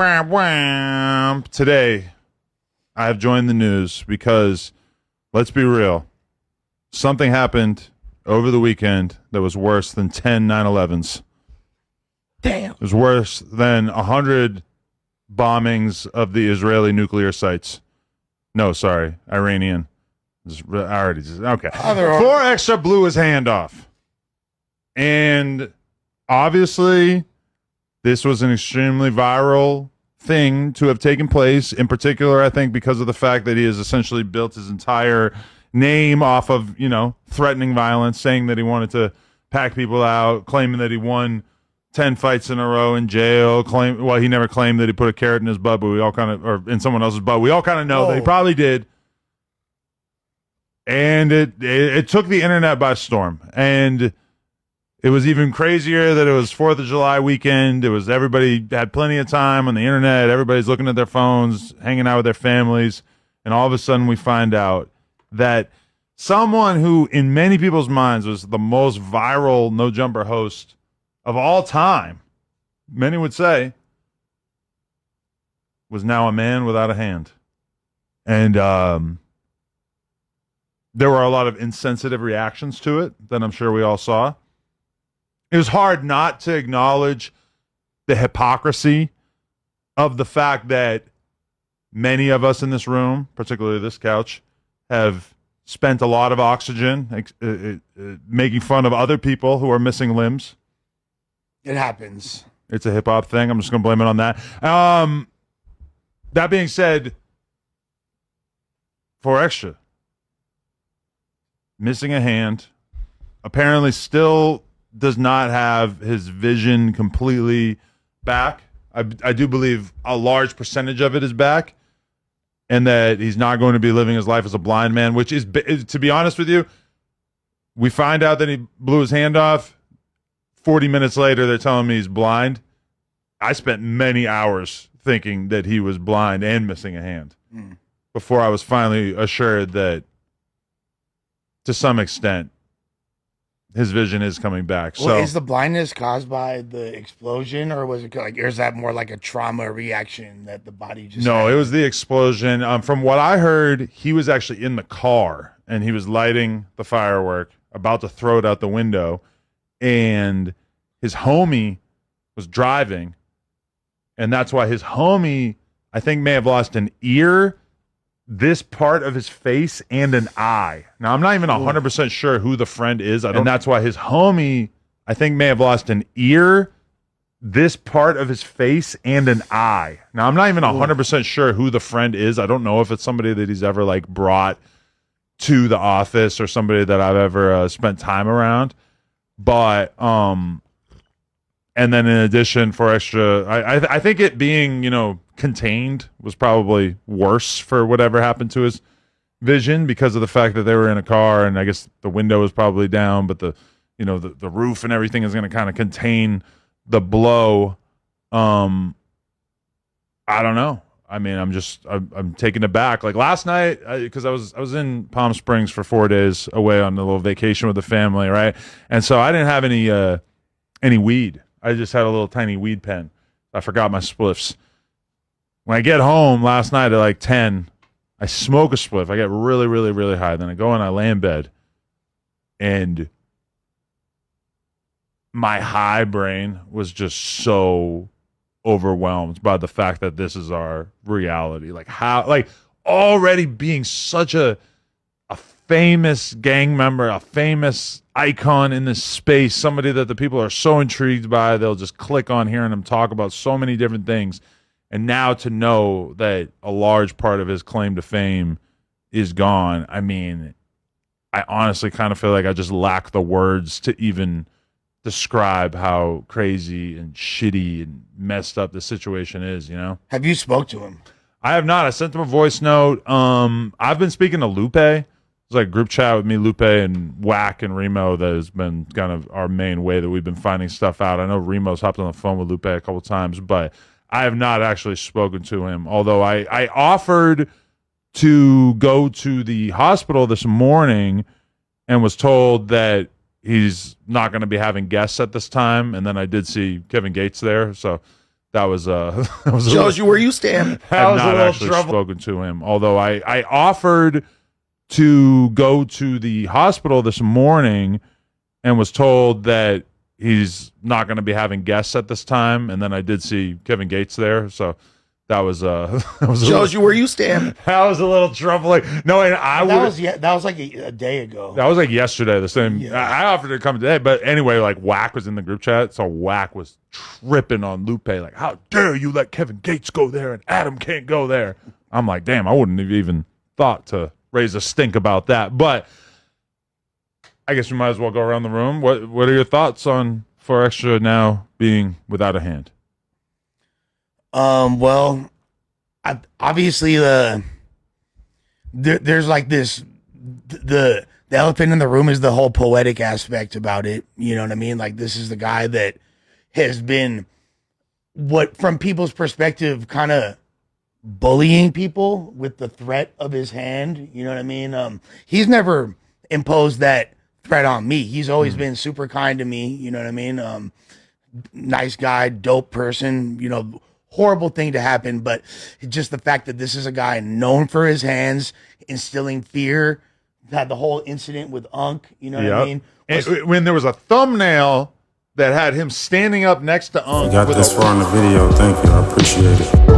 wah, wah. Today, I have joined the news because, let's be real, something happened over the weekend that was worse than 10 9/11s. Damn. It was worse than 100 bombings of the Israeli nuclear sites. No, sorry, Iranian. Okay. Four Extra blew his hand off. And obviously, this was an extremely viral thing to have taken place. In particular, I think because of the fact that he has essentially built his entire name off of, threatening violence, saying that he wanted to pack people out, claiming that he won 10 fights in a row in jail. He never claimed that he put a carrot in his butt, but we all or in someone else's butt. We all kind of know that he probably did. And it took the internet by storm. And it was even crazier that it was 4th of July weekend. It was everybody had plenty of time on the internet. Everybody's looking at their phones, hanging out with their families. And all of a sudden we find out that someone who in many people's minds was the most viral No Jumper host of all time, many would say, was now a man without a hand. And there were a lot of insensitive reactions to it that I'm sure we all saw. It was hard not to acknowledge the hypocrisy of the fact that many of us in this room, particularly this couch, have spent a lot of oxygen making fun of other people who are missing limbs. It happens. It's a hip-hop thing. I'm just going to blame it on that. That being said, 4 Extra, missing a hand, apparently still does not have his vision completely back. I do believe a large percentage of it is back, and that he's not going to be living his life as a blind man, which is, to be honest with you, we find out that he blew his hand off. 40 minutes later, they're telling me he's blind. I spent many hours thinking that he was blind and missing a hand before I was finally assured that, to some extent, his vision is coming back. Well, is the blindness caused by the explosion, or was it or is that more like a trauma reaction that the body just? No, it was the explosion. From what I heard, he was actually in the car and he was lighting the firework, about to throw it out the window, and his homie was driving, and that's why his homie, I think, may have lost an ear, this part of his face, and an eye. Now, I'm not even 100% sure who the friend is, and that's why his homie, I think, may have lost an ear, this part of his face, and an eye. Now, I'm not even 100% sure who the friend is. I don't know if it's somebody that he's ever brought to the office or somebody that I've ever spent time around. But and then in addition, 4 Extra, I think it being contained was probably worse for whatever happened to his vision, because of the fact that they were in a car, and I guess the window was probably down, but the roof and everything is going to kind of contain the blow. I don't know. I mean, I'm taken aback. Like last night, because I was in Palm Springs for 4 days away on a little vacation with the family, right? And so I didn't have any weed. I just had a little tiny weed pen. I forgot my spliffs. When I get home last night at 10, I smoke a spliff. I get really, really, really high. Then I go and I lay in bed, and my high brain was just so overwhelmed by the fact that this is our reality. Already being such a famous gang member, a famous icon in this space, somebody that the people are so intrigued by, they'll just click on hearing him talk about so many different things. And now to know that a large part of his claim to fame is gone, I mean, I honestly kind of feel like I just lack the words to even describe how crazy and shitty and messed up the situation is, Have you spoke to him? I have not. I sent him a voice note. I've been speaking to Lupe. It's like a group chat with me, Lupe, and Whack and Remo that has been kind of our main way that we've been finding stuff out. I know Remo's hopped on the phone with Lupe a couple times, but I have not actually spoken to him, although I offered to go to the hospital this morning and was told that he's not going to be having guests at this time. And then I did see Kevin Gates there. So that was that was a Shows you where you stand. have was a not little actually trouble. spoken to him. Although I offered to go to the hospital this morning and was told that he's not going to be having guests at this time. And then I did see Kevin Gates there, so that was that was Shows you where you stand. that was a little troubling. No, and I That would. was that was like a day ago. That was like yesterday. The same. Yeah. I offered to come today, but anyway, like Whack was in the group chat, so Whack was tripping on Lupe, like, "How dare you let Kevin Gates go there and Adam can't go there?" I'm like, "Damn, I wouldn't have even thought to raise a stink about that." But I guess we might as well go around the room. What are your thoughts on 4Extra now being without a hand? Well, obviously there's like this the elephant in the room is the whole poetic aspect about it. You know what I mean? Like, this is the guy that has been, what from people's perspective, kind of bullying people with the threat of his hand. You know what I mean? He's never imposed that threat on me. He's always been super kind to me. You know what I mean? Nice guy, dope person, you know. Horrible thing to happen, but just the fact that this is a guy known for his hands, instilling fear, had the whole incident with Unk, you know what I mean? And when there was a thumbnail that had him standing up next to Unk. You got with this a- far in the video. Thank you. I appreciate it.